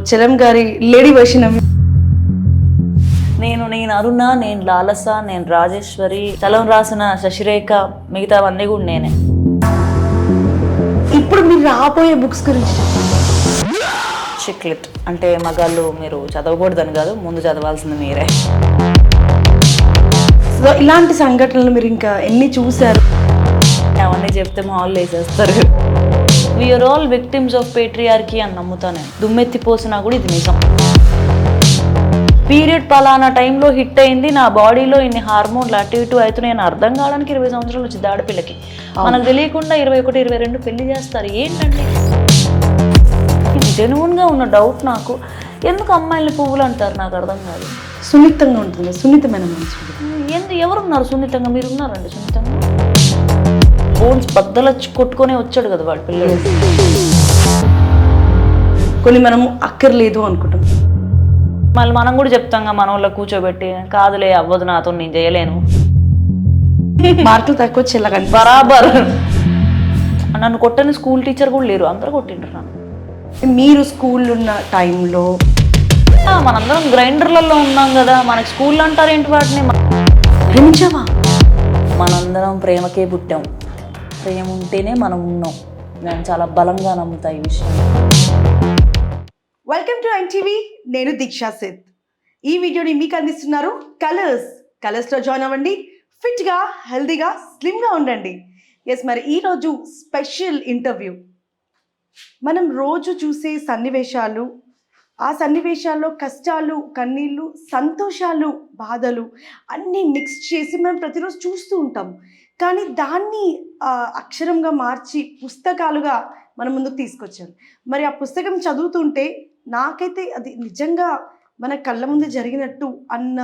చలం గారి lady version నేను అరుణ, నేను లాలస, నేను రాజేశ్వరి, చలం రాసిన శశిరేఖ, మిగతావన్నీ కూడా నేనే. ఇప్పుడు మీరు రాబోయే బుక్స్ గురించి చిక్లెట్ అంటే మగాళ్ళు మీరు చదవకూడదని కాదు, ముందు చదవాల్సింది మీరే. సో ఇలాంటి సంఘటనలు మీరు ఇంకా ఎన్ని చూసారు? అవన్నీ చెప్తే మా వాళ్ళు వేసేస్తారు. We are all victims of patriarchy అని నమ్ముతా నేను. దుమ్మెత్తిపోసినా కూడా ఇది నిజం. పీరియడ్ పలానా టైంలో హిట్ అయింది, నా బాడీలో ఇన్ని హార్మోన్లు అటు ఇటు అవుతున్నాయి అని అర్థం కావడానికి 20 సంవత్సరాలు వచ్చింది ఆడపిల్లకి. మనకు తెలియకుండా 21, 22 పెళ్లి చేస్తారు. ఏంటండి ఇది? జెన్యున్గా ఉన్న డౌట్ నాకు, ఎందుకు అమ్మాయిల్ని పువ్వులు అంటారు నాకు అర్థం కాదు. సున్నితంగా ఉంటుంది, సున్నితమైన మనసు. ఎవరున్నారు సున్నితంగా? మీరు ఉన్నారండి సున్నితంగా? బోన్స్ బద్దలు కొట్టుకొనే వచ్చాడు కదా వాడు పిల్లలు. కొన్ని మనము అక్కర్లేదు అనుకుంటాం, మళ్ళీ మనం కూడా చెప్తాం మన వాళ్ళ కూర్చోబెట్టి, కాదులే అవ్వదు నాతో, నేను చేయలేను. మార్కులు తక్కువ చెల్లగండి బరాబర్. నన్ను కొట్టని స్కూల్ టీచర్ కూడా లేరు, అందరూ కొట్టిండ్రు నన్ను. మీరు స్కూల్ ఉన్న టైంలో మనందరం గ్రైండర్లలో ఉన్నాం కదా, మనకి స్కూల్ అంటారేంటి వాటిని? ప్రేమించావా? మనందరం ప్రేమకే పుట్టాం, ప్రేమ ఉంటేనే మనం ఉన్నాం. నేను చాలా బలంగా నమ్ముతా ఈ విషయం. వెల్కమ్ టు ఎన్టీవీ, నేను దీక్షా సేత్. ఈ వీడియోని మీకు అందిస్తున్నారు కలర్స్లో జాయిన్ అవ్వండి. ఫిట్గా, హెల్దీగా, స్లిమ్గా ఉండండి. ఎస్, మరి ఈరోజు స్పెషల్ ఇంటర్వ్యూ. మనం రోజు చూసే సన్నివేశాలు, ఆ సన్నివేశాల్లో కష్టాలు, కన్నీళ్ళు, సంతోషాలు, బాధలు అన్నీ మిక్స్ చేసి మనం ప్రతిరోజు చూస్తూ ఉంటాం. కానీ దాన్ని అక్షరంగా మార్చి పుస్తకాలుగా మన ముందుకు తీసుకొచ్చారు. మరి ఆ పుస్తకం చదువుతుంటే నాకైతే అది నిజంగా మన కళ్ళ ముందు జరిగినట్టు అన్న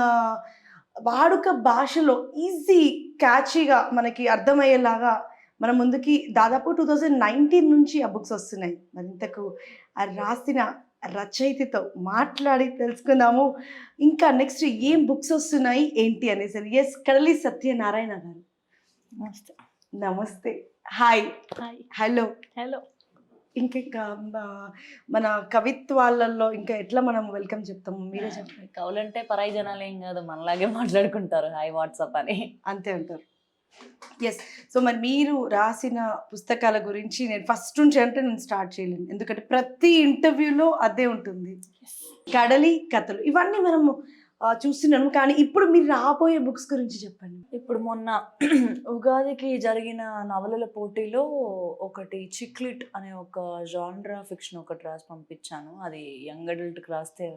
వాడుక భాషలో ఈజీ క్యాచీగా మనకి అర్థమయ్యేలాగా మన ముందుకి దాదాపు 2019 నుంచి ఆ బుక్స్ వస్తున్నాయి. మరి ఇంతకు ఆ రాసిన రచయితతో మాట్లాడి తెలుసుకుందాము ఇంకా నెక్స్ట్ ఏం బుక్స్ వస్తున్నాయి ఏంటి అనేసి. ఎస్, కడలి సత్యనారాయణ గారు, నమస్తే. నమస్తే. హాయ్. హలో. హలో. ఇంకా మన కవిత్వాలలో ఇంకా ఎట్లా మనం వెల్కమ్ చెప్తాము, మీరే చెప్పండి. కవులంటే పరాయి జనాలు ఏం కాదు, మనలాగే మాట్లాడుకుంటారు హాయ్ వాట్సాప్ అని, అంతే అంటారు. ఎస్, సో మరి మీరు రాసిన పుస్తకాల గురించి నేను ఫస్ట్ నుంచి అంటే నేను స్టార్ట్ చేయలేను, ఎందుకంటే ప్రతి ఇంటర్వ్యూలో అదే ఉంటుంది. కడలి కథలు ఇవన్నీ మనము చూస్తున్నాము. కానీ ఇప్పుడు మీరు రాబోయే బుక్స్ గురించి చెప్పండి. ఇప్పుడు మొన్న ఉగాదికి జరిగిన నవలల పోటీలో ఒకటి చిక్లిట్ అనే ఒక జాన్రా ఫిక్షన్ ఒకటి రాసి పంపించాను. అది యంగ్ అడల్ట్కి రాస్తే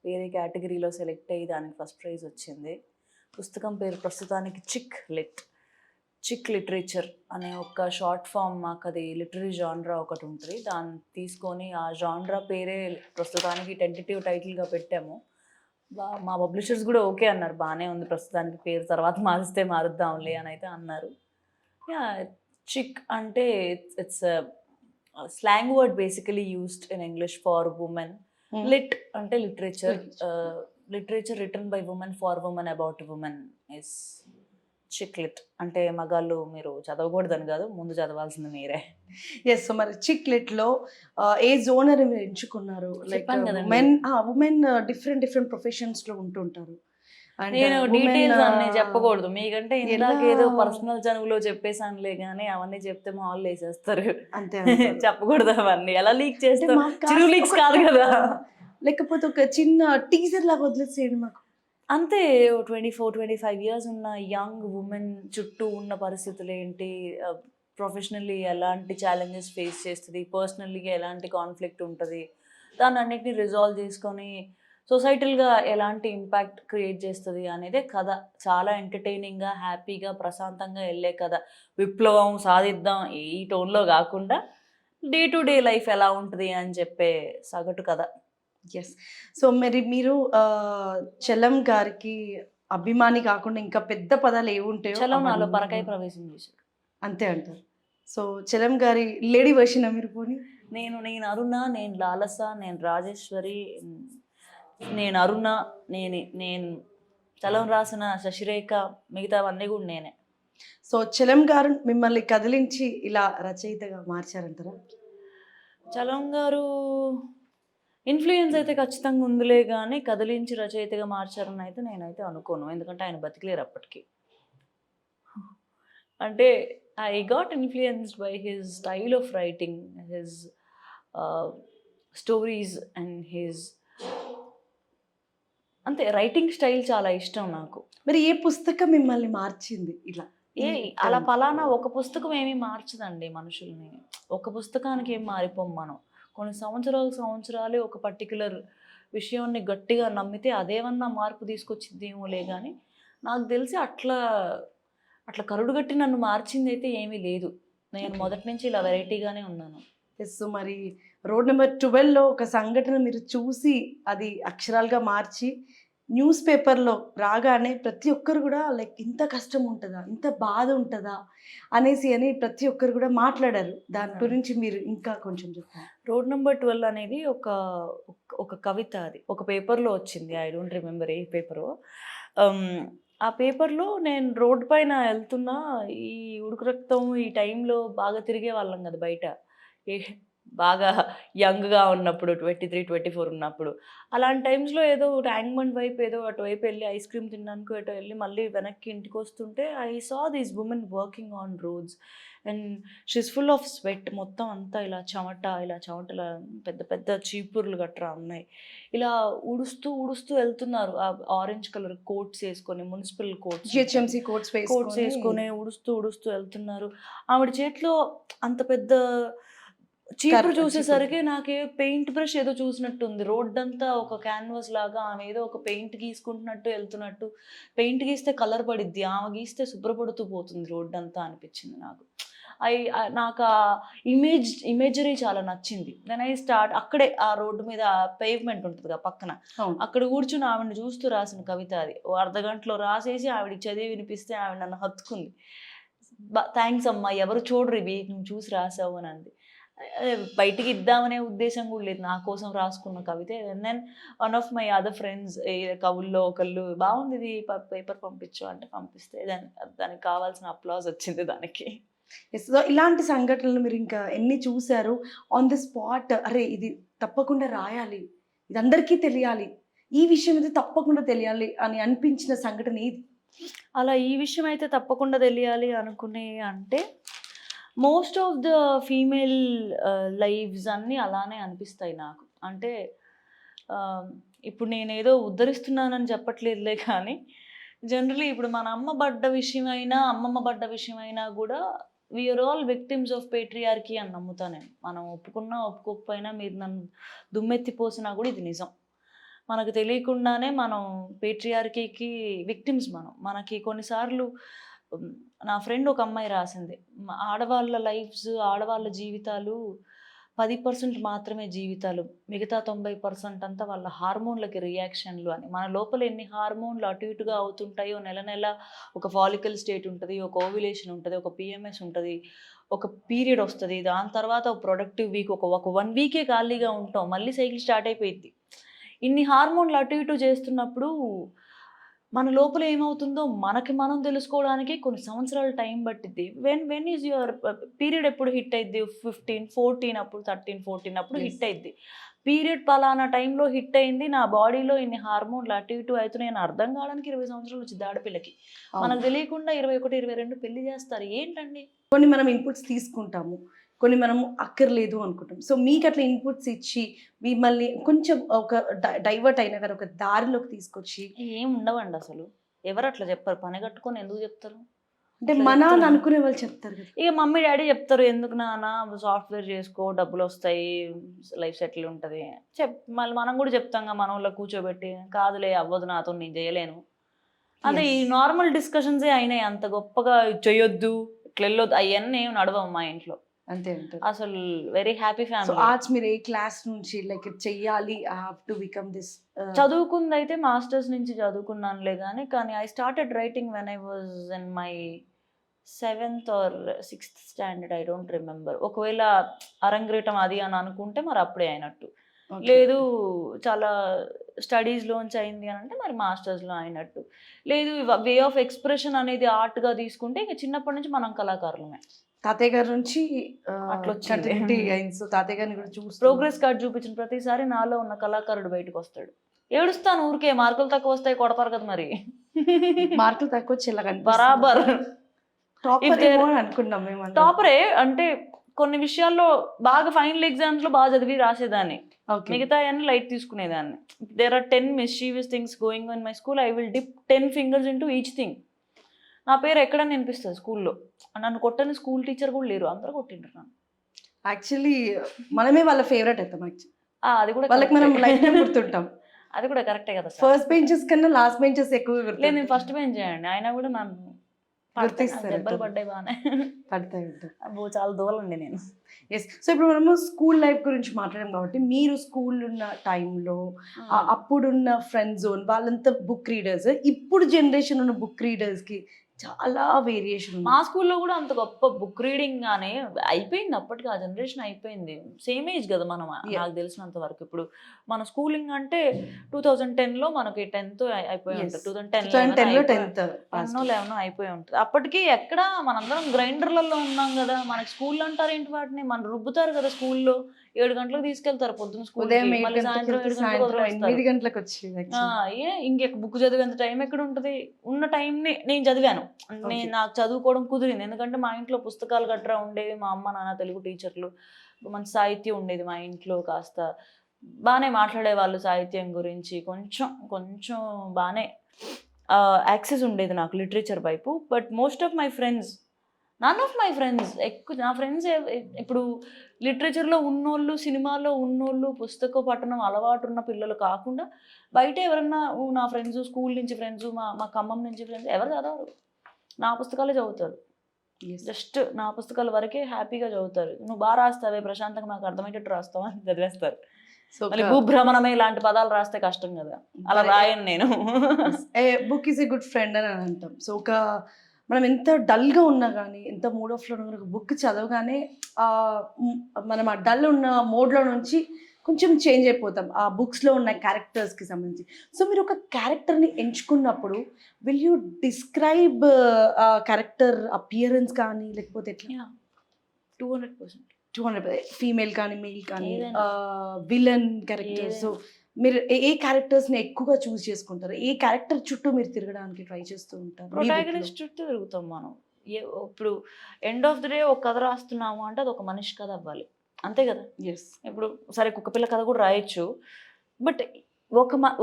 వేరే కేటగిరీలో సెలెక్ట్ అయ్యి దానికి ఫస్ట్ ప్రైజ్ వచ్చింది. పుస్తకం పేరు ప్రస్తుతానికి చిక్ లిటరేచర్ అనే ఒక షార్ట్ ఫామ్. మాకు అది లిటరీ జాన్రా ఒకటి ఉంటుంది, దాన్ని తీసుకొని ఆ జాన్రా పేరే ప్రస్తుతానికి టెంటేటివ్ టైటిల్గా పెట్టాము. మా పబ్లిషర్స్ కూడా ఓకే అన్నారు, బాగానే ఉంది ప్రస్తుతానికి పేరు, తర్వాత మారిస్తే మారుద్దాంలే అని అయితే అన్నారు. యా, చిక్ అంటే it's slang word basically used in English for women. Lit అంటే literature written by women for women about women is chick lit. అంటే మగాళ్ళు మీరు చదవకూడదని కాదు, ముందు చదవాల్సింది మీరే. ఎస్, సో మరి చిక్లెట్లో ఏ జోనర్ మీరు ఎంచుకున్నారు? లైక్ ఉమెన్ డిఫరెంట్ ప్రొఫెషన్స్ లో ఉంటుంటారు. నేను డీటెయిల్స్ అన్ని చెప్పకూడదు మీకంటే, ఇందాక ఏదో పర్సనల్ చనువులో చెప్పేసానులే కానీ అవన్నీ చెప్తే మా వాళ్ళు వేసేస్తారు. అంతే, చెప్పకూడదు అవన్నీ. ఎలా లీక్ చేస్తారు? చిరు లీక్స్ కాదు కదా, లేకపోతే ఒక చిన్న టీజర్ లాగా వదిలేసేయండి మాకు. అంతే. 24-25 ఇయర్స్ ఉన్న యంగ్ ఉమెన్ చుట్టూ ఉన్న పరిస్థితులు ఏంటి, ప్రొఫెషనల్లీ ఎలాంటి ఛాలెంజెస్ ఫేస్ చేస్తుంది, పర్సనల్లీగా ఎలాంటి కాన్ఫ్లిక్ట్ ఉంటుంది, దాన్ని అన్నిటిని రిజాల్వ్ చేసుకొని సొసైటల్గా ఎలాంటి ఇంపాక్ట్ క్రియేట్ చేస్తుంది అనేదే కథ. చాలా ఎంటర్టైనింగ్గా, హ్యాపీగా, ప్రశాంతంగా వెళ్ళే కథ. విప్లవం సాధిద్దాం ఈ టోన్లో కాకుండా డే టు డే లైఫ్ ఎలా ఉంటుంది అని చెప్పే సగటు కథ. ఎస్, సో మరి మీరు చలం గారికి అభిమాని కాకుండా ఇంకా పెద్ద పదాలు ఏముంటాయో? చలం నాలో పరకాయ ప్రవేశం చేశాడు, అంతే అంటారు. సో చలం గారి లేడీ వర్షన్ మీరు పోనీ. నేను అరుణ, నేను లాలస, నేను రాజేశ్వరి, నేను అరుణ, నేను చలం రాసిన శశిరేఖ, మిగతావన్నీ కూడా నేనే. సో చలం గారు మిమ్మల్ని కదిలించి ఇలా రచయితగా మార్చారంటారా? చలం గారు ఇన్‌ఫ్లూయెన్స్ అయితే ఖచ్చితంగా ఉందిలే గానీ, కదిలించి రచయితగా మార్చారని అయితే నేనైతే అనుకోను. ఎందుకంటే ఆయన బతికలేరు అప్పటికి. అంటే I got influenced by his style of writing, his ah, stories and his అంతే రైటింగ్ స్టైల్ చాలా ఇష్టం నాకు. మరి ఏ పుస్తకం మిమ్మల్ని మార్చింది ఇలా? ఏ ఈ అలా టర్మ్. పలానా ఒక పుస్తకం ఏమీ మార్చదండి మనుషుల్ని. ఒక పుస్తకానికి ఏం మారిపోము మనం. కొన్ని సంవత్సరాలే ఒక పర్టిక్యులర్ విషయాన్ని గట్టిగా నమ్మితే అదేమన్నా మార్పు తీసుకొచ్చిద్దేమోలే గానీ, నాకు తెలిసి అట్లా కరుడుగట్టి నన్ను మార్చిందైతే ఏమీ లేదు. నేను ఓకే. మొదటి నుంచి ఇలా వెరైటీగానే ఉన్నాను. యెస్. సో, మరి రోడ్ నంబర్ 12లో ఒక సంఘటన మీరు చూసి అది అక్షరాలుగా మార్చి న్యూస్ పేపర్‌లో రాగానే ప్రతి ఒక్కరు గూడా లైక్ ఇంత కష్టం ఉంటదా? ఇంత బాధ ఉంటదా? అని ప్రతి ఒక్కరు గూడా మాట్లాడారు. దాని అవును. గురించి మీరు ఇంకా కొంచెం చెప్పండి. రోడ్ నంబర్ 12 అనేది ఒక కవిత అది. ఒక పేపర్‌లో వచ్చింది. ఐ డోంట్ రిమెంబర్ ఏ పేపరో. హ్మ్. ఆ పేపర్‌లో నేను రోడ్ పైన ఎళ్తున్నా, ఈ ఉడుకు రక్తం ఈ టైంలో బాగా తిరిగేవాళ్ళం గదా బయట. ఏ బాగా యంగ్‌గా ఉన్నప్పుడు 23, 24 ఉన్నప్పుడు. అలాంటి టైమ్స్‌లో ఏదో ట్యాంక్ బండ్ వైపు ఏదో అటువైపు ఎళ్లి ఐస్ క్రీమ్ తినడానికో ఎటో ఎళ్లి మళ్ళీ వెనక్కి ఇంటికొస్తుంటే I saw these women working on roads and she's full of sweat. మొత్తం అంతా ఇలా చెమట ఇలా పెద్ద పెద్ద చీపుర్లు గట్రా ఉన్నాయి. ఇలా ఊడుస్తూ వెళ్తున్నారు. ఆరెంజ్ కలర్ కోట్స్ ఏసుకొని, మునిసిపల్ కోట్స్ ఉంటాయి. జీహెచ్ఎంసీ కోట్స్ కోట్స్ వేసుకొని ఏసుకొని ఊడుస్తూ వెళ్తున్నారు. ఆవిడ చేతిలో అంత పెద్ద చీపురు చీపురు. చూసేసరికి నాకే పెయింట్ బ్రష్ ఏదో చూసినట్టుంది. రోడ్డంతా ఒక క్యాన్వాస్ లాగా ఆమె ఏదో ఒక పెయింట్ గీసుకుంటున్నట్టు ఎళ్తున్నట్టు. పెయింట్ గీస్తే కలర్ పడిద్ది. ఆమె గీస్తే శుభ్రపడుతూ పోతుంది రోడ్డంతా అనిపిచ్చింది నాకు. నాకా ఇమేజరీ చాలా నచ్చింది. దెన్ ఐ స్టార్ట్ అక్కడే ఆ రోడ్డు మీద పేవ్‌మెంట్ ఉంటదిగా పక్కన. అవును. అక్కడ కూర్చొని ఆవిడని చూస్తూ రాసిన కవిత అది. ఓ అర్ధగంటలో రాసేసి ఆవిడకి చదివి వినిపిస్తే ఆవిడ నన్ను హత్తుకుంది. థాంక్స్ అమ్మా! ఎవరు చూడరు ఇవి. నువ్వు చూసి రాసావు అని అంది. బయటికి ఇద్దామనే ఉద్దేశ్యం కూడా లేదు. నా కోసం రాసుకున్న కవితే. And then one of my other friends కవుల్లో ఒకళ్ళు బావుంది ఇది పేపర్ పంపించు అంటే పంపిస్తే దానికి కావాల్సిన అప్లాజ్ వచ్చింది దానికి. యెస్. సో, ఇలాంటి సంఘటనలు మీరు ఇంకా ఎన్ని చూసారు? ఆన్ ది స్పాట్ అరే! ఇది తప్పకుండా రాయాలి. ఇది అందరికీ తెలియాలి. ఈ విషయం ఇది తప్పకుండా తెలియాలి అని అనిపించిన సంఘటన ఏది? అలా ఈ విషయం అయితే తప్పకుండా తెలియాలి అనుకునే అంటే most of the female lives అన్నీ అలానే అనిపిస్తాయి నాకు. అంటే ఆహ్, ఇప్పుడు నేనేదో ఉద్ధరిస్తున్నానని చెప్పట్లేదులే కానీ, జనరల్లీ ఇప్పుడు మన అమ్మమ్మ పడ్డ విషయమైనా గూడా we are all victims of patriarchy అని నమ్ముతా నేను. మనం ఒప్పుకున్నా, ఒప్పుకోకపోయినా మీరు నన్ను దుమ్మెత్తి పోసినా గూడా ఇది నిజం. మనకు తెలియకుండానే మనం పేట్రియార్కీకి విక్టిమ్స్ మనం. మనకి కొన్నిసార్లు హ్మ్, నా ఫ్రెండ్ ఒక అమ్మాయి రాసింది. ఆడవాళ్ళ లైఫ్స్, ఆడవాళ్ళ జీవితాలు 10% మాత్రమే జీవితాలు. మిగతా 90% అంతా వాళ్ళ హార్మోన్‌లకి రియాక్షన్‌లు అని. మన లోపల ఎన్ని హార్మోన్‌లు అటు ఇటుగా అవుతుంటాయో నెల నెల ఒక ఫాలికల్ స్టేట్ ఉంటది. ఒక ఓవ్యులేషన్ ఉంటది. ఒక పీఎంఎస్ ఉంటది. ఒక పీరియడ్ ఒస్తది. దాని తర్వాత ఒక ప్రొడక్టివ్ వీక్ ఒక 1 వీకే ఖాళీగా ఉంటాం. మళ్ళీ సైకిల్ స్టార్ట్ అయిపోయిద్ది. ఇన్ని హార్మోన్‌లు అటు ఇటు చేస్తున్నప్పుడు మన లోపల ఏమవుతుందో మనకి మనం తెలుసుకోవడానికి కొన్ని సంవత్సరాలు టైం పట్టిద్ది. వెన్ ఈస్ యువర్ పీరియడ్ ఎప్పుడు హిట్ అయిద్ది? 15, 14 అప్పుడు 13, 14 అప్పుడు యెస్. హిట్ అయిద్ది. పీరియడ్ పలానా టైంలో హిట్ అయింది. నా బాడీలో ఇన్ని హార్మోన్‌లు అటు ఇటు అయితున్నాయని అర్థం కావడానికి 20 సంవత్సరాలు వచ్చిద్ది ఆడపిల్లకి. అవును. మనకు తెలియకుండా 21, 22 పెళ్లి చేస్తారు. ఏంటండి? కొన్ని మనం ఇన్‌పుట్స్ తీసుకుంటాము. కొన్ని మనము అక్కర్లేదు అనుకుంటాం. సో, మీకట్లా ఇన్‌పుట్స్ ఇచ్చి మిమ్మల్ని కొంచెం ఒక డైవర్ట్ అయినా గాని ఒక దారిలోకి తీసుకొచ్చి ఏం ఉండవండి అసలు. ఎవరు అట్లా చెప్పరు. పని కట్టుకొని ఎందుకు చెప్తారు? అంటే అట్లా మన అని చెప్తారు. అనుకునే వాళ్ళు చెప్తారు కదా! ఇక మమ్మీ, డ్యాడీ చెప్తారు. "ఎందుకు నాన్న సాఫ్ట్‌వేర్ చేసుకో, డబ్బులొస్తాయి, లైఫ్ సెటిల్ ఉంటది." మళ్ళీ మనం కూడా చెప్తాంగా మనోళ్ళకి కూర్చోబెట్టి, "కాదులే అవ్వదు నాతోని నేను చేయలేను." అదే ఈ యెస్. నార్మల్ డిస్కషన్సే అయినాయి. అంత గొప్పగా ఇది చెయ్యొద్దు, ఇట్లెళ్ళొద్దు అయన్నీ ఏమి నడవవు మా ఇంట్లో. అంతే అంటారు. అసలు very happy so, family. Arts మీరు ఏ క్లాస్ నుంచి లైక్ ఇది చెయ్యాలి. I have to become this చదువుకుందయితే మాస్టర్స్ నుంచి చదువుకున్నానులే గానీ, కానీ I started writing when I was in my 7థ్ ఆర్ 6థ్ స్టాండర్డ్ ఐ డోంట్ రిమెంబర్. ఒకవేళ అరంగేటం అది అని అనుకుంటే మరి అప్పుడే అయినట్టు. ఓకే. లేదు చాలా స్టడీస్‌లోంచి అయింది అనంటే మరి మాస్టర్స్‌లో అయినట్టు. లేదు వే ఆఫ్ ఎక్స్‌ప్రెషన్ అనేది ఆర్ట్‌గా తీసుకుంటే ఇక చిన్నప్పటి నుంచి మనం కళాకారులమే. తాతయ్య గారి నుంచి అట్లా వచ్చింది. కంటిన్యూటీ అయింది. సో తాతయ్య గారిని కూడా చూస్తూ ప్రోగ్రెస్ కార్డ్ చూపించిన ప్రతిసారి నాలో ఉన్న కళాకారుడు బయటకు వస్తాడు. ఏడుస్తాను ఊరికే, మార్కులు తక్కువ వస్తాయి కొడతారు కదా మరి. మార్కులు తక్కువ వచ్చేలా బరాబర్ టాపర్ there- ఏమో అని అనుకున్నాం మేము. టాపరే అంటే కొన్ని విషయాల్లో బాగా ఫైనల్ ఎగ్జామ్స్ లో బాగా చదివి రాసేదాన్ని, ఓకే. మిగతా అన్ని లైట్ తీసుకునేదాన్ని. There are 10 mischievous things going on my school, I will dip 10 fingers into each thing. నా పేరు ఎక్కడ వినిపిస్తుంది స్కూల్లో. నన్ను కొట్టని స్కూల్ టీచర్ కూడా లేరు, అందరూ కొట్టిండ్రు నన్ను. యాక్చువల్లీ మనమే వాళ్ళ ఫేవరెట్ అవుతాం యాక్చువల్లీ. అది కూడా వాళ్ళకి మనం correct. Life time గుర్తుంటాం. అది కూడా కరెక్టే కదా సార్. ఫస్ట్ బెంచెస్ కన్నా లాస్ట్ బెంచెస్ ఎక్కువ లేదు, నేను గుర్తుంటాయి. ఫస్ట్ బెంచ్ చేయండి, ఆయన కూడా నన్ను గుర్తిస్తారు. దెబ్బలు పడ్డాయి బాగానే. పడతాయి ఉంటాయి. అబ్బో చాలా దూరండి నేను. ఎస్. సో ఇప్పుడు మనము స్కూల్ లైఫ్ గురించి మాట్లాడాం కాబట్టి మీరు స్కూల్ ఉన్న టైంలో అప్పుడున్న ఫ్రెండ్ జోన్ వాళ్ళంతా బుక్ రీడర్స్, ఇప్పుడు జనరేషన్ ఉన్న బుక్ రీడర్స్ కి చాలా వేరియేషన్ మా స్కూల్లో కూడా అంత గొప్ప బుక్ రీడింగ్ గానే అయిపోయింది, అప్పటికి ఆ జనరేషన్ అయిపోయింది. సేమ్ ఏజ్ కదా మనం, నాకు తెలిసినంత వరకు. ఇప్పుడు మన స్కూలింగ్ అంటే 2010 లో మనకి 10th అయిపోయి ఉంటుంది, 2010 లో 10th 11 అయిపోయి ఉంటుంది. అప్పటికి ఎక్కడ మనందరం గ్రైండర్లలో ఉన్నాం కదా, మనకి స్కూల్ అంటారు ఏంటి వాటిని, మన రుబ్బుతారు కదా స్కూల్లో. 7 గంటలకు తీసుకెళ్తారు పొద్దున్న స్కూల్, ఉదయం మళ్ళీ సాయంత్రం 7 గంటలకు 8 గంటలకు వచ్చేది. ఇంకెక్క బుక్ చదివేంత టైం ఎక్కడ ఉంటుంది. ఉన్న టైంని నేను చదివాను, నేను నాకు చదువుకోవడం కుదిరింది. ఎందుకంటే మా ఇంట్లో పుస్తకాలు గట్రా ఉండేవి, మా అమ్మ నాన్న తెలుగు టీచర్లు, మంచి సాహిత్యం ఉండేది మా ఇంట్లో, కాస్త బాగానే మాట్లాడేవాళ్ళు సాహిత్యం గురించి, కొంచెం కొంచెం బాగానే యాక్సెస్ ఉండేది నాకు లిటరేచర్ వైపు. But most of my friends, none of my friends, ఎక్కువ నా ఫ్రెండ్స్ ఇప్పుడు లిటరేచర్లో ఉన్నోళ్ళు, సినిమాలో ఉన్నోళ్ళు, పుస్తక పఠనం అలవాటు ఉన్న పిల్లలు కాకుండా బయట ఎవరన్నా నా ఫ్రెండ్స్, స్కూల్ నుంచి ఫ్రెండ్స్, మా ఖమ్మం నుంచి ఫ్రెండ్స్ ఎవరు చదవరు, నా పుస్తకాలే చదువుతారు. జస్ట్ నా పుస్తకాల వరకే హ్యాపీగా చదువుతారు. నువ్వు బాగా రాస్తావే, ప్రశాంతంగా నాకు అర్థమయ్యేటట్టు రాస్తావా అని చదివేస్తారు. మళ్ళీ భూభ్రమణమే ఇలాంటి పదాలు రాస్తే కష్టం కదా, అలా రాయను నేను. Book is a good friend అని అంటాం. సో మనం ఎంత డల్గా ఉన్నా కానీ, ఎంత మూడ్ ఆఫ్లో ఉన్నా కానీ, బుక్ చదవగానే మనం ఆ డల్ ఉన్న మోడ్లో నుంచి కొంచెం చేంజ్ అయిపోతాం ఆ బుక్స్లో ఉన్న క్యారెక్టర్స్కి సంబంధించి. సో మీరు ఒక క్యారెక్టర్ని ఎంచుకున్నప్పుడు will you describe character appearance కానీ, లేకపోతే ఎట్లా? 200% 200 ఫీమేల్ కానీ మేల్ కానీ, ఏదైనా. Villain character. సో మీరు ఏ క్యారెక్టర్స్ని ఎక్కువగా చూస్ చేసుకుంటారు? ఏ క్యారెక్టర్ చుట్టూ మీరు తిరగడానికి ట్రై చేస్తూ ఉంటారు? ప్రొటాగనిస్ట్ చుట్టూ తిరుగుతాం మనం. ఇప్పుడు ఎండ్ ఆఫ్ ది డే ఒక కథ రాస్తున్నాము అంటే అది ఒక మనిషి కథ అవ్వాలి, అంతే కదా. ఎస్. ఇప్పుడు సరే కుక్కపిల్ల కథ కూడా రాయొచ్చు, బట్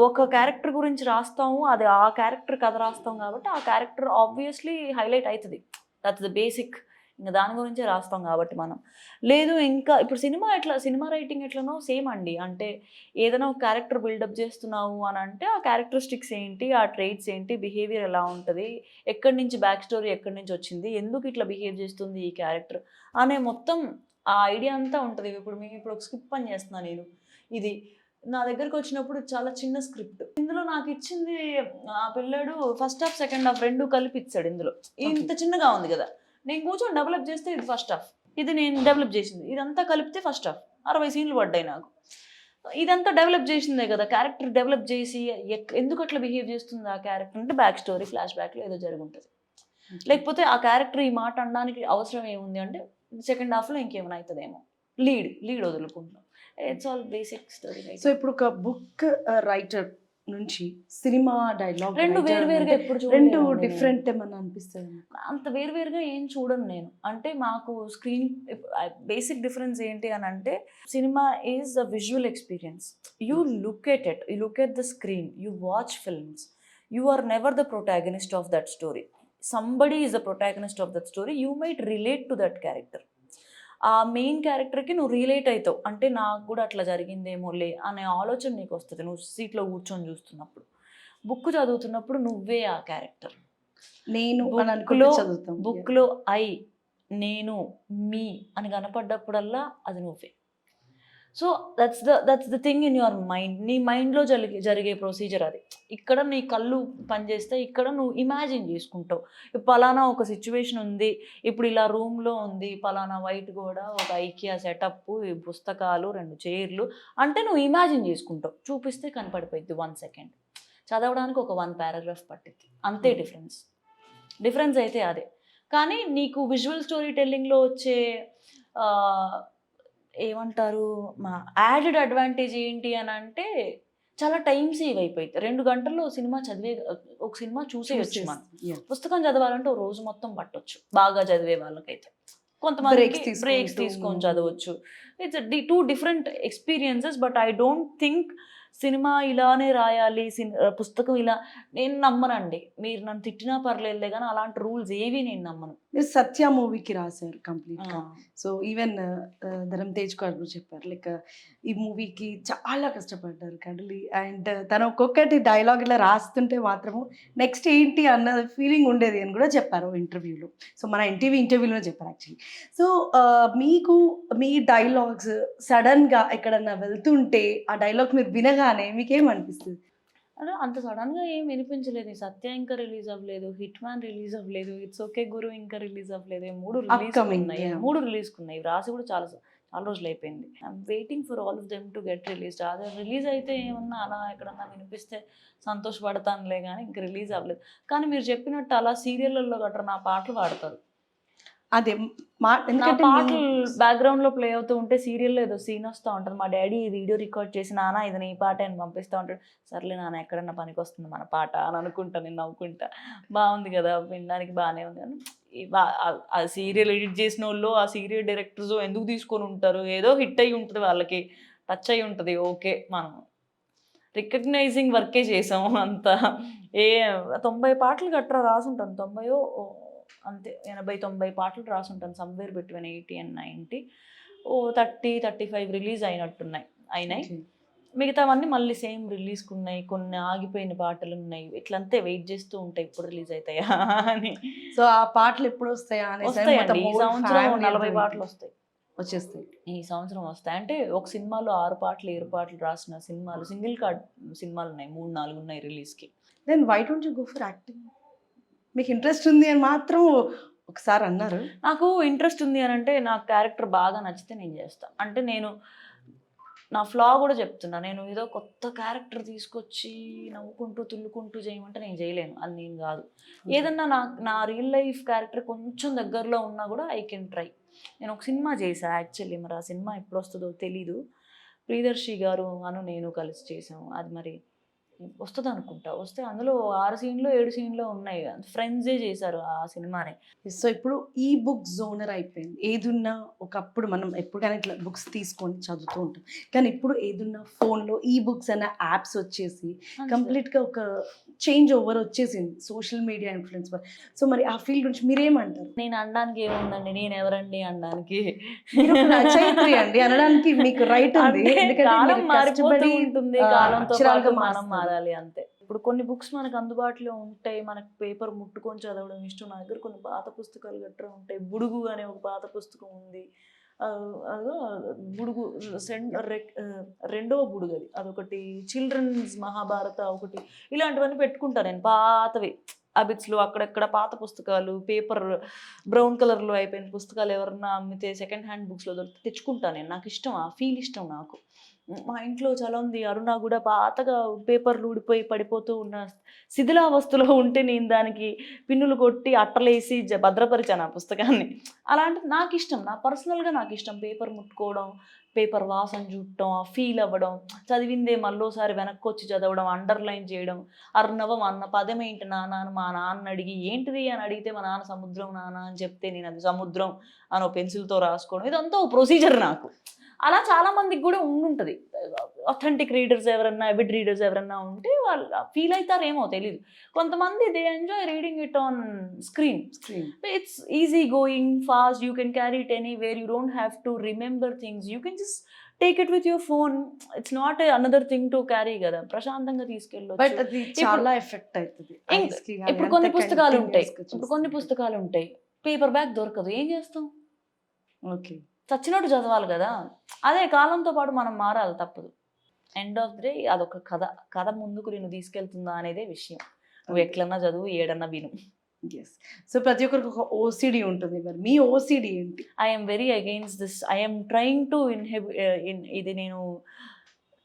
ఒక క్యారెక్టర్ గురించి రాస్తాము, అది ఆ క్యారెక్టర్ కథ రాస్తాం కాబట్టి ఆ క్యారెక్టర్ ఆబ్వియస్లీ హైలైట్ అవుతుంది. That's the basic. ఇంకా దాని గురించే రాస్తాం కాబట్టి మనం. లేదు ఇంకా ఇప్పుడు సినిమా రైటింగ్ ఎట్లనో సేమ్ అండి. అంటే ఏదైనా ఒక క్యారెక్టర్ బిల్డప్ చేస్తున్నావు అని అంటే ఆ క్యారెక్టరిస్టిక్స్ ఏంటి, ఆ ట్రేట్స్ ఏంటి, బిహేవియర్ ఎలా ఉంటుంది, ఎక్కడి నుంచి బ్యాక్ స్టోరీ ఎక్కడి నుంచి వచ్చింది, ఎందుకు ఇట్లా బిహేవ్ చేస్తుంది ఈ క్యారెక్టర్ అనే మొత్తం ఆ ఐడియా అంతా ఉంటుంది. ఇప్పుడు ఒక స్క్రిప్ట్ పని చేస్తున్నాను నేను, ఇది నా దగ్గరకు వచ్చినప్పుడు చాలా చిన్న స్క్రిప్ట్, ఇందులో నాకు ఇచ్చింది ఆ పిల్లాడు ఫస్ట్ హాఫ్ సెకండ్ హాఫ్ రెండు కలిపి ఇచ్చాడు. ఇందులో ఇంత చిన్నగా ఉంది కదా, నేను కూర్చొని డెవలప్ చేస్తే ఇది ఫస్ట్ హాఫ్, ఇది నేను డెవలప్ చేసింది, ఇదంతా కలిపితే ఫస్ట్ హాఫ్ 60 సీన్లు పడ్డాయి నాకు. ఇదంతా డెవలప్ చేసిందే కదా, క్యారెక్టర్ డెవలప్ చేసి ఎందుకు అట్లా బిహేవ్ చేస్తుంది ఆ క్యారెక్టర్ అంటే బ్యాక్ స్టోరీ ఫ్లాష్ బ్యాక్లో ఏదో జరుగుంటుంది. లేకపోతే ఆ క్యారెక్టర్ ఈ మాట అనడానికి అవసరం ఏముంది అంటే సెకండ్ హాఫ్లో ఇంకేమైనా అవుతుందేమో, లీడ్ వదులుకుంటాం. It's all basic story. So ఇప్పుడు ఒక బుక్ రైటర్ నుంచి సినిమా డైలాగ్ రెండు వేరువేరుగా ఎప్పుడు రెండు చూడలేదు. డిఫరెంట్ ఏమన్నా అనిపిస్తుంది? అంత వేరువేరుగా ఏం చూడను నేను. అంటే మాకు స్క్రీన్ బేసిక్ డిఫరెన్స్ ఏంటి అని అంటే, cinema is a visual experience. You look at it, you look at the screen, you watch films, you are never the protagonist of that story. Somebody is the protagonist of that story. You might relate to that character. ఆ main క్యారెక్టర్కి నువ్వు relate అవుతావు. అంటే నాకు కూడా అట్లా జరిగిందేమోలే అనే ఆలోచన నీకు వస్తుంది నువ్వు సీట్లో కూర్చొని చూస్తున్నప్పుడు. బుక్ చదువుతున్నప్పుడు నువ్వే ఆ క్యారెక్టర్. బుక్లో నేను మీ అని కనపడ్డప్పుడల్లా అది నువ్వే. So that's the thing in your mind. నీ మైండ్లో జరిగే ప్రొసీజర్ అది. ఇక్కడ నీ కళ్ళు పనిచేస్తే ఇక్కడ నువ్వు ఇమాజిన్ చేసుకుంటావు. పలానా ఒక సిచ్యువేషన్ ఉంది, ఇప్పుడు ఇలా రూమ్లో ఉంది, పలానా వైట్ గోడ, ఒక ఐకియా సెటప్, పుస్తకాలు, 2 చైర్లు అంటే నువ్వు ఇమాజిన్ చేసుకుంటావు. చూపిస్తే కనపడిపోయింది 1 సెకండ్, చదవడానికి ఒక 1 పారాగ్రాఫ్ పట్టింది, అంతే డిఫరెన్స్ అయితే అదే. కానీ నీకు విజువల్ స్టోరీ టెల్లింగ్లో వచ్చే ఏమంటారు మా యాడెడ్ అడ్వాంటేజ్ ఏంటి అని అంటే చాలా టైం సేవ్ అయిపోయింది. 2 గంటల్లో సినిమా ఒక సినిమా చూసేయొచ్చు మనం. పుస్తకం చదవాలంటే ఓ రోజు మొత్తం పట్టొచ్చు బాగా చదివే వాళ్ళకైతే. కొంతమందికి బ్రేక్స్ తీసుకొని చదవచ్చు. It's 2 different experiences. But I don't think cinema ఇలానే రాయాలి, పుస్తకం ఇలా నేను నమ్మనండి. మీరు నన్ను తిట్టినా పర్లేదులే కానీ అలాంటి రూల్స్ ఏవి నేను నమ్మను. మీరు సత్య మూవీకి రాశారు కంప్లీట్గా. సో ఈవెన్ ధరం తేజ్ గారు చెప్పారు లైక్ ఈ మూవీకి చాలా కష్టపడ్డారు కడలి. అండ్ తను ఒక్కొక్కటి డైలాగ్ ఇలా రాస్తుంటే మాత్రము నెక్స్ట్ ఏంటి అన్న ఫీలింగ్ ఉండేది అని కూడా చెప్పారు ఇంటర్వ్యూలో. సో మన ఎన్టీవీ ఇంటర్వ్యూలో చెప్పారు యాక్చువల్లీ. సో మీకు మీ డైలాగ్స్ సడన్గా ఎక్కడన్నా వెళ్తుంటే ఆ డైలాగ్ మీరు వినగానే మీకేమనిపిస్తుంది? అంటే అంత సడన్గా ఏం వినిపించలేదు. సత్య ఇంకా రిలీజ్ అవ్వలేదు, హిట్ మ్యాన్ రిలీజ్ అవ్వలేదు, ఇట్స్ ఓకే గురు ఇంకా రిలీజ్ అవ్వలేదు. 3 రిలీజ్ ఉన్నాయి. 3 రిలీజ్ ఉన్నాయి. రాసి కూడా చాలా రోజులు అయిపోయింది. I'm waiting for all of them to get released. అదే రిలీజ్ అయితే ఏమన్నా అలా ఎక్కడన్నా వినిపిస్తే సంతోషపడతానులే కానీ ఇంక రిలీజ్ అవ్వలేదు. కానీ మీరు చెప్పినట్టు అలా సీరియళ్ళల్లో గట్రా నా పాటలు పాడతారు. అదే నా పాటలు బ్యాక్గ్రౌండ్ లో ప్లే అవుతూ ఉంటే సీరియల్లో ఏదో సీన్ వస్తూ ఉంటుంది. మా డాడీ వీడియో రికార్డ్ చేసి నాన్న ఇది నీ పాట అని పంపిస్తూ ఉంటాడు. సర్లే నాన్న ఎక్కడన్నా పనికి వస్తుంది మన పాట అని అనుకుంటా, నేను నవ్వుకుంటా. బాగుంది కదా వినడానికి బాగానే ఉంది అని. ఆ సీరియల్ ఎడిట్ చేసిన వాళ్ళు ఆ సీరియల్ డైరెక్టర్స్ ఎందుకు తీసుకొని ఉంటారు? ఏదో హిట్ అయ్యి ఉంటుంది, వాళ్ళకి టచ్ అయ్యి ఉంటుంది. ఓకే, మనం రికగ్నైజింగ్ వర్కే చేసాము అంతా. 90 పాటలు గట్రా రాసుంటాను. 90 అంతే, 80-90 పాటలు రాసుంటాను. Somewhere between 80 and 90. 30-35 రిలీజ్ అయినాయి. మిగతావన్నీ మళ్ళీ సేమ్ రిలీజ్కి ఉన్నాయి. కొన్ని ఆగిపోయిన పాటలు ఉన్నాయి. ఇట్లంతే వెయిట్ చేస్తూ ఉంటాయి ఎప్పుడు రిలీజ్ అవుతాయా అని. సో ఆ పాటలు ఎప్పుడు వస్తాయా? వస్తాయండి. ఈ సంవత్సరం 40 పాటలు వచ్చేస్తాయి. ఈ సంవత్సరం వస్తాయి. అంటే ఒక సినిమాలో 6 పాటలు 7 పాటలు రాసిన సినిమాలు, సింగిల్ కార్డ్ సినిమాలు ఉన్నాయి. 3-4 ఉన్నాయి రిలీజ్కి. Then why don't you go for acting? మీకు ఇంట్రెస్ట్ ఉంది అని మాత్రం ఒకసారి అన్నారు. నాకు ఇంట్రెస్ట్ ఉంది అని అంటే నాకు క్యారెక్టర్ బాగా నచ్చితే నేను చేస్తాను. అంటే నేను నా ఫ్లా కూడా చెప్తున్నా. నేను ఏదో కొత్త క్యారెక్టర్ తీసుకొచ్చి నవ్వుకుంటూ తుల్లుకుంటూ చేయమంటే నేను చేయలేను. అది నేను కాదు. ఏదన్నా నా రియల్ లైఫ్ క్యారెక్టర్ కొంచెం దగ్గరలో ఉన్నా కూడా ఐ కెన్ ట్రై. నేను ఒక సినిమా చేశా యాక్చువల్లీ. మరి ఆ సినిమా ఎప్పుడు వస్తుందో తెలీదు. ప్రియదర్శి గారు నేను కలిసి చేసాము. అది మరి వస్తుంది అనుకుంటా. వస్తే అందులో 6 సీన్లు 7 సీన్లు ఉన్నాయి. ఫ్రెండ్సే చేశారు ఆ సినిమాని. సో ఇప్పుడు ఈ బుక్ జోనర్ అయిపోయింది. ఏదున్నా ఒకప్పుడు మనం ఎప్పుడైనా ఇట్లా బుక్స్ తీసుకొని చదువుతూ ఉంటాం. కానీ ఇప్పుడు ఏదున్నా ఫోన్లో ఈ బుక్స్ అన్న యాప్స్ వచ్చేసి కంప్లీట్గా ఒక చేంజ్ ఓవర్ వచ్చేసింది సోషల్ మీడియా ఇన్ఫ్లుయెన్స్ వల్ల. సో మరి ఆ ఫీల్డ్ గురించి మీరేమంటారు? నేను అనడానికి ఏముందండి, నేను ఎవరండి అనడానికి? రచయిత్రి అండి అనడానికి మీకు రైట్ ఉంది. కాలం మారిపోతూ ఉంటుంది, కాలంతో పాటు మనం మారాలి అంతే. ఇప్పుడు కొన్ని బుక్స్ మనకు అందుబాటులో ఉంటాయి, మనకు పేపర్ ముట్టుకొని చదవడం ఇష్టం. నా దగ్గర కొన్ని పాత పుస్తకాలు గట్రా ఉంటాయి. బుడుగు అనే ఒక పాత పుస్తకం ఉంది. బుడుగు రెండవ బుడుగు అదొకటి. చిల్డ్రన్స్ మహాభారత ఒకటి. ఇలాంటివన్నీ పెట్టుకుంటాను నేను, పాతవి అబిట్స్లో అక్కడక్కడ పాత పుస్తకాలు, పేపర్ బ్రౌన్ కలర్లో అయిపోయిన పుస్తకాలు ఎవరన్నా అమ్మితే సెకండ్ హ్యాండ్ బుక్స్లో దొరికితే తెచ్చుకుంటాను నేను. నాకు ఇష్టం, ఆ ఫీల్ ఇష్టం నాకు. మా ఇంట్లో చాలా ఉంది. అరుణ కూడా పాతగా పేపర్లు ఊడిపోయి పడిపోతూ ఉన్న శిథిలావస్థలో ఉంటే నేను దానికి పిన్నులు కొట్టి అట్టలేసి భద్రపరిచాను ఆ పుస్తకాన్ని. అలాంటిది నాకు ఇష్టం, నా పర్సనల్గా నాకు ఇష్టం. పేపర్ ముట్టుకోవడం, పేపర్ వాసన చూడటం, ఫీల్ అవ్వడం, చదివిందే మళ్ళోసారి వెనక్కి వచ్చి చదవడం, అండర్లైన్ చేయడం. అర్ణవం అన్న పదం ఏంటి నాన్న అని మా నాన్న అడిగి, ఏంటిది అని అడిగితే మా నాన్న సముద్రం నాన్న అని చెప్తే నేను అది సముద్రం అని పెన్సిల్తో రాసుకోవడం. ఇదంతా ఒక ప్రొసీజర్ నాకు. అలా చాలా మందికి కూడా ఉండుంటుంది. అథెంటిక్ రీడర్స్ ఎవరన్నా, ఎవిడ్ రీడర్స్ ఎవరన్నా ఉంటే వాళ్ళు ఫీల్ అవుతారేమో తెలీదు. కొంతమంది they enjoy reading it on screen. It's easy going, fast, you can carry it anywhere, you don't have to remember things, you can just take it with your phone. It's not another thing to carry కదా, ప్రశాంతంగా తీసుకెళ్ళొచ్చు. చాలా effect అవుతుంది. ఇప్పుడు కొన్ని పుస్తకాలు ఉంటాయి, paper bag దొరకదు, ఏం చేస్తాం? ఓకే, చచ్చినట్టు చదవాలి కదా. అదే కాలంతో పాటు మనం మారాలి, తప్పదు. ఎండ్ ఆఫ్ ది డే అదొక కథ ముందుకు నేను తీసుకెళ్తుందా అనేదే విషయం. నువ్వు ఎట్లన్నా చదువు, ఏడన్నా విను. సో ప్రతి ఒక్కరికి ఒక ఓసిడి ఉంటుంది. మరి మీ ఓసిడి ఏంటి? I'm very against this. I'm trying to ఇది నేను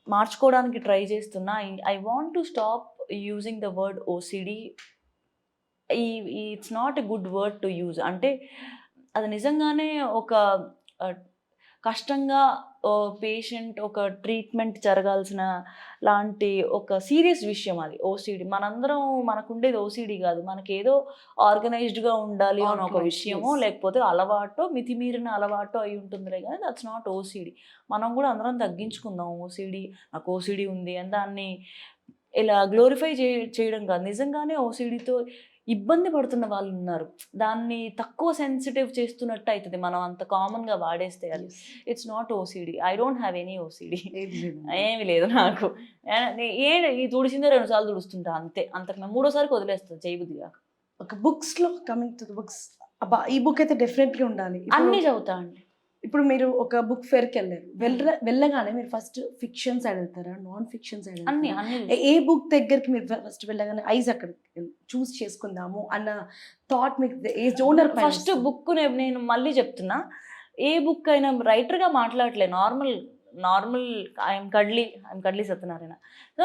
మార్చుకోవడానికి ట్రై చేస్తున్నా. I want to stop using the word OCD ఈ it's not a good word to use. అంటే అది నిజంగానే ఒక కష్టంగా పేషెంట్ ఒక ట్రీట్మెంట్ జరగాల్సిన లాంటి ఒక సీరియస్ విషయం అది ఓసిడి. మనందరం మనకుండేది ఓసిడి కాదు, మనకేదో ఆర్గనైజ్డ్గా ఉండాలి అని ఒక విషయమో లేకపోతే అలవాటో మితిమీరిన అలవాటో అయి ఉంటుందిలే, కానీ దట్స్ నాట్ ఓసిడి. మనం కూడా అందరం తగ్గించుకుందాం ఓసిడి, నాకు ఓసిడి ఉంది అని దాన్ని ఇలా గ్లోరిఫై చేయడం కాదు. నిజంగానే ఓసిడితో ఇబ్బంది పడుతున్న వాళ్ళు ఉన్నారు, దాన్ని తక్కువ సెన్సిటివ్ చేస్తున్నట్టు అవుతుంది మనం అంత కామన్గా వాడేస్తే. అది it's not OCD. I don't have any OCD, ఏమీ లేదు నాకు. ఈ తుడిసిందే 2 సార్లు తుడుస్తుంటా అంతే, అంతకు మూడోసారికి వదిలేస్తుంది చేయబుద్ధి కాక. ఒక బుక్స్లో కమింగ్ టు ద బుక్స్, అబ్బా ఈ బుక్ అయితే డెఫినెట్గా ఉండాలి. అన్నీ చదువుతా అండి. ఇప్పుడు మీరు ఒక బుక్ ఫేర్కి వెళ్ళారు, వెళ్ళగానే మీరు ఫస్ట్ ఫిక్షన్ సైడ్ వెళ్తారా, నాన్ ఫిక్షన్ సైడ్ అన్ని వెళ్తారా? ఏ బుక్ దగ్గరికి మీరు ఫస్ట్ వెళ్ళగానే ఐజ్ అక్కడ చూస్ చేసుకుందాము అన్న థాట్ మీకు ఏ జోనర్? ఫస్ట్ బుక్ నేను మళ్ళీ చెప్తున్నా, ఏ బుక్ అయినా రైటర్గా మాట్లాడలే, నార్మల్ ఐఎమ్ కడ్లీ సత్యనారాయణ. సో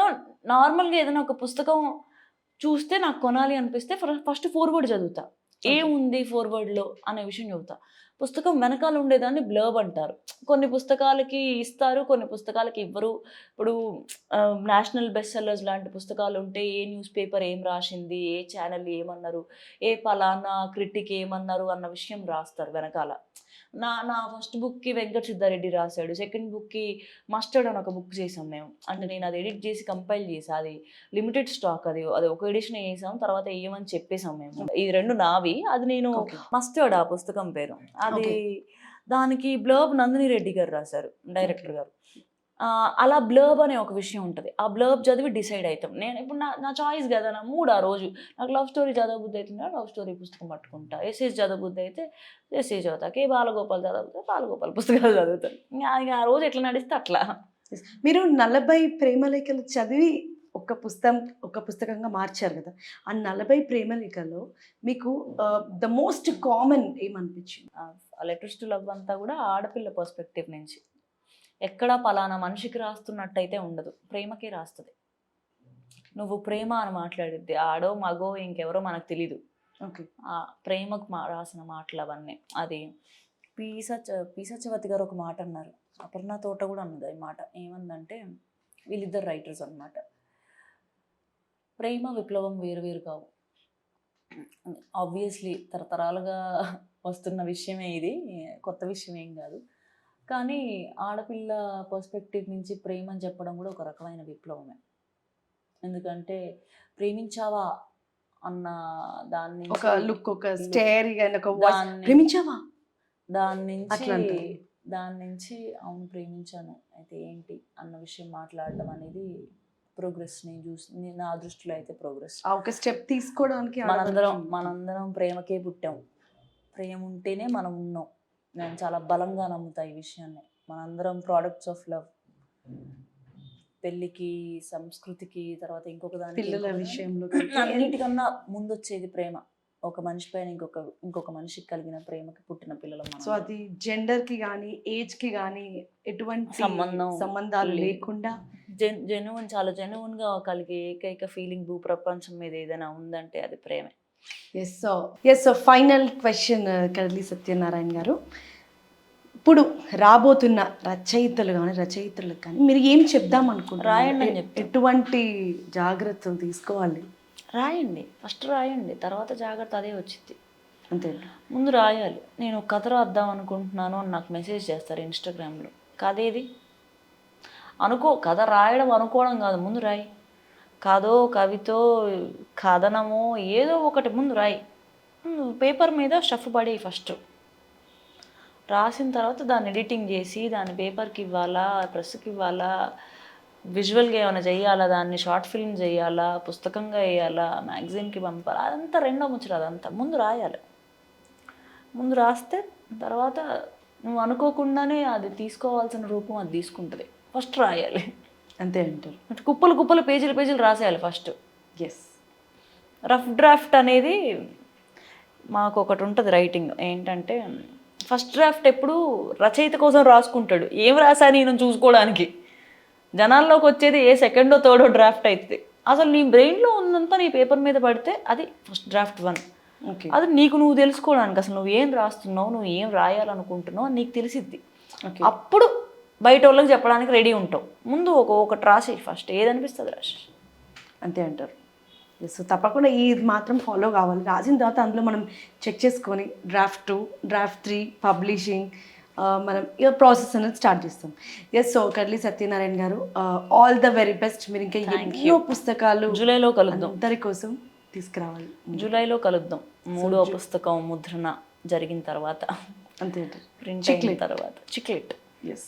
నార్మల్గా ఏదైనా ఒక పుస్తకం చూస్తే నాకు కొనాలి అనిపిస్తే ఫస్ట్ ఫోర్వర్డ్ చదువుతా, ఏముంది ఫోర్వర్డ్లో అనే విషయం చదువుతా. పుస్తకం వెనకాల ఉండేదాన్ని బ్లర్బ్ అంటారు. కొన్ని పుస్తకాలకి ఇస్తారు, కొన్ని పుస్తకాలకి ఇవ్వరు. ఇప్పుడు నేషనల్ బెస్ట్ సెల్లర్స్ లాంటి పుస్తకాలు ఉంటే ఏ న్యూస్ పేపర్ ఏం రాసింది, ఏ ఛానల్ ఏమన్నారు, ఏ పలానా క్రిటిక్ ఏమన్నారు అన్న విషయం రాస్తారు వెనకాల. నా ఫస్ట్ బుక్కి వెంకట సిద్ధారెడ్డి రాశాడు, సెకండ్ బుక్కి మస్టర్డ్ అని ఒక బుక్ చేసాం మేము. అంటే నేను అది ఎడిట్ చేసి కంపైల్ చేసి, అది లిమిటెడ్ స్టాక్, అది ఒక ఎడిషన్ వేసాం, తర్వాత వేయమని చెప్పేసాం మేము. ఈ 2 నావి, అది నేను మస్టర్డ్ ఆ పుస్తకం పేరు. అది దానికి బ్లర్బ్ నందిని రెడ్డి గారు రాశారు, డైరెక్టర్ గారు. అలా బ్లర్బ్ అనే ఒక విషయం ఉంటుంది, ఆ బ్లర్బ్ చదివి డిసైడ్ అవుతాం. నేను ఇప్పుడు నా చాయిస్ కదా, నా మూడ్ ఆ రోజు. నాకు లవ్ స్టోరీ చదవబుద్ధి అవుతుందా, లవ్ స్టోరీ పుస్తకం పట్టుకుంటా. ఎస్ఏస్ చదవబుద్ధి అయితే ఎస్ఏ చదువుతా, కే బాలగోపాల్ చదువుతా, బాలగోపాల్ పుస్తకాలు చదువుతాను. ఆ రోజు ఎట్లా నడిస్తే అట్లా. మీరు 40 ప్రేమలేఖలు చదివి ఒక పుస్తకంగా మార్చారు కదా, ఆ 40 ప్రేమలేఖలో మీకు ద మోస్ట్ కామన్ ఏమనిపించింది? లెటర్స్ టు లవ్ అంతా కూడా ఆడపిల్ల పర్స్పెక్టివ్ నుంచి, ఎక్కడా పలానా మనిషికి రాస్తున్నట్టయితే ఉండదు, ప్రేమకే రాస్తుంది. నువ్వు ప్రేమ అని మాట్లాడిద్ది, ఆడో మగో ఇంకెవరో మనకు తెలీదు. ఓకే, ఆ ప్రేమకు రాసిన మాటలు అవన్నీ. అది పీసచ్చవతి గారు ఒక మాట అన్నారు, అపర్ణ తోట కూడా అన్నది ఈ మాట. ఏమందంటే, వీళ్ళిద్దరు రైటర్స్ అన్నమాట, ప్రేమ విప్లవం వేరు కావు. ఆబ్వియస్లీ తరతరాలుగా వస్తున్న విషయమే ఇది, కొత్త విషయం ఏం కాదు. కానీ ఆడపిల్ల పర్స్పెక్టివ్ నుంచి ప్రేమని చెప్పడం కూడా ఒక రకమైన విప్లవమే. ఎందుకంటే ప్రేమించావా అన్న దాన్ని ఒక లుక్, ఒక స్టేర్, ఒక వాయిస్, ప్రేమించావా దాని నుంచి అవును ప్రేమించాను అయితే ఏంటి అన్న విషయం మాట్లాడడం అనేది ప్రోగ్రెస్. నేను చూసి నా దృష్టిలో అయితే ప్రోగ్రెస్. ఒక స్టెప్ తీసుకోవడానికి మనందరం ప్రేమకే పుట్టాం, ప్రేమ ఉంటేనే మనం ఉన్నాం. నేను చాలా బలంగా నమ్ముతా ఈ విషయాన్ని. మనందరం ప్రోడక్ట్స్ ఆఫ్ లవ్. పెళ్ళికి, సంస్కృతికి, తర్వాత ఇంకొక దానికి, పిల్లల విషయంలో అన్నిటికన్నా ముందు వచ్చేది ప్రేమ. ఒక మనిషి పైన ఇంకొక మనిషికి కలిగిన ప్రేమకి పుట్టిన పిల్లలు. సో అది జెండర్ కి కానీ ఏజ్ కి కానీ ఎటువంటి సంబంధాలు లేకుండా చాలా జెన్యున్ గా కలిగే ఏకైక ఫీలింగ్ భూప్రపంచం మీద ఏదైనా ఉందంటే అది ప్రేమే. ఎస్ సో ఫైనల్ క్వశ్చన్ కడలి సత్యనారాయణ గారు, ఇప్పుడు రాబోతున్న రచయితలకు కానీ మీరు ఏం చెప్దాం అనుకుంటున్నారు? రాయండి అని చెప్తే, ఎటువంటి జాగ్రత్తలు తీసుకోవాలి? రాయండి, ఫస్ట్ రాయండి, తర్వాత జాగ్రత్త అదే వచ్చింది. అంతే, ముందు రాయాలి. నేను కథ రాద్దాం అనుకుంటున్నాను అని నాకు మెసేజ్ చేస్తారు ఇన్స్టాగ్రామ్లో. కథ ఏది కథ రాయడం అనుకోవడం కాదు, ముందు రాయి. కథో కవితో కథనమో ఏదో ఒకటి ముందు రాయి. పేపర్ మీద స్టఫ్ పడి ఫస్ట్ రాసిన తర్వాత దాన్ని ఎడిటింగ్ చేసి దాన్ని పేపర్కి ఇవ్వాలా, ప్రెస్కి ఇవ్వాలా, విజువల్గా ఏమైనా చేయాలా, దాన్ని షార్ట్ ఫిల్మ్ చేయాలా, పుస్తకంగా వేయాలా, మ్యాగజైన్కి పంపాలా, అదంతా రెండో ముచ్చట. అదంతా ముందు రాయాలి. ముందు రాస్తే తర్వాత నువ్వు అనుకోకుండానే అది తీసుకోవాల్సిన రూపం అది తీసుకుంటుంది. ఫస్ట్ రాయాలి, అంతే అంటారు. కుప్పలు పేజీలు రాసేయాలి ఫస్ట్. ఎస్, రఫ్ డ్రాఫ్ట్ అనేది మాకు ఒకటి ఉంటుంది రైటింగ్. ఏంటంటే ఫస్ట్ డ్రాఫ్ట్ ఎప్పుడు రచయిత కోసం రాసుకుంటాడు, ఏం రాసా నేను చూసుకోవడానికి. జనాల్లోకి వచ్చేది ఏ సెకండో థర్డో డ్రాఫ్ట్ అవుతుంది. అసలు నీ బ్రెయిన్లో ఉన్నంత నీ పేపర్ మీద పడితే అది ఫస్ట్ డ్రాఫ్ట్ 1. ఓకే. అది నీకు నువ్వు తెలుసుకోవడానికి, అసలు నువ్వు ఏం రాస్తున్నావు, నువ్వు ఏం రాయాలనుకుంటున్నావు అని నీకు తెలిసిద్ది. ఓకే. అప్పుడు బయట వాళ్ళకి చెప్పడానికి రెడీ ఉంటావు. ముందు ఒకటి రాసి ఫస్ట్ ఏదనిపిస్తుంది రాసి. అంతే అంటారు. సో తప్పకుండా ఇది మాత్రం ఫాలో కావాలి. రాసిన తర్వాత అందులో మనం చెక్ చేసుకొని డ్రాఫ్ట్ 2, డ్రాఫ్ట్ 3, పబ్లిషింగ్ మనం ఇక ప్రాసెస్ అనేది స్టార్ట్ చేస్తాం. ఎస్. సో కర్లీ సత్యనారాయణ గారు, ఆల్ ద వెరీ బెస్ట్. మీరు ఇంకా ఎన్నో పుస్తకాలు జూలైలో కలుద్దాం, అందరి కోసం తీసుకురావాలి. జూలైలో కలుద్దాం. 3వ పుస్తకం ముద్రణ జరిగిన తర్వాత, అంతే అంటారు. ప్రింట్ అయిన తర్వాత. Chiclet. Yes.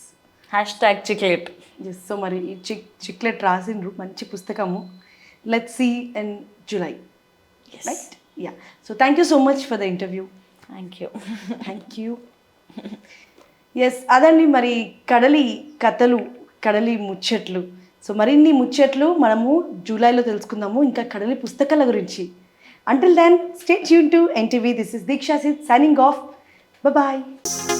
#Chiclet. Yes. So మరి ఈ చిక్లెట్ రాసిండ్రు, మంచి పుస్తకము. Let's see in July. Right? Yeah. So thank you so much for the interview. Thank you. Yes. అదండి మరి కడలి కథలు, కడలి ముచ్చట్లు. సో మరిన్ని ముచ్చట్లు మనము జూలైలో తెలుసుకుందాము, ఇంకా కడలి పుస్తకాల గురించి. Until then, stay tuned to NTV. This is Diksha Sid signing off. Bye-bye.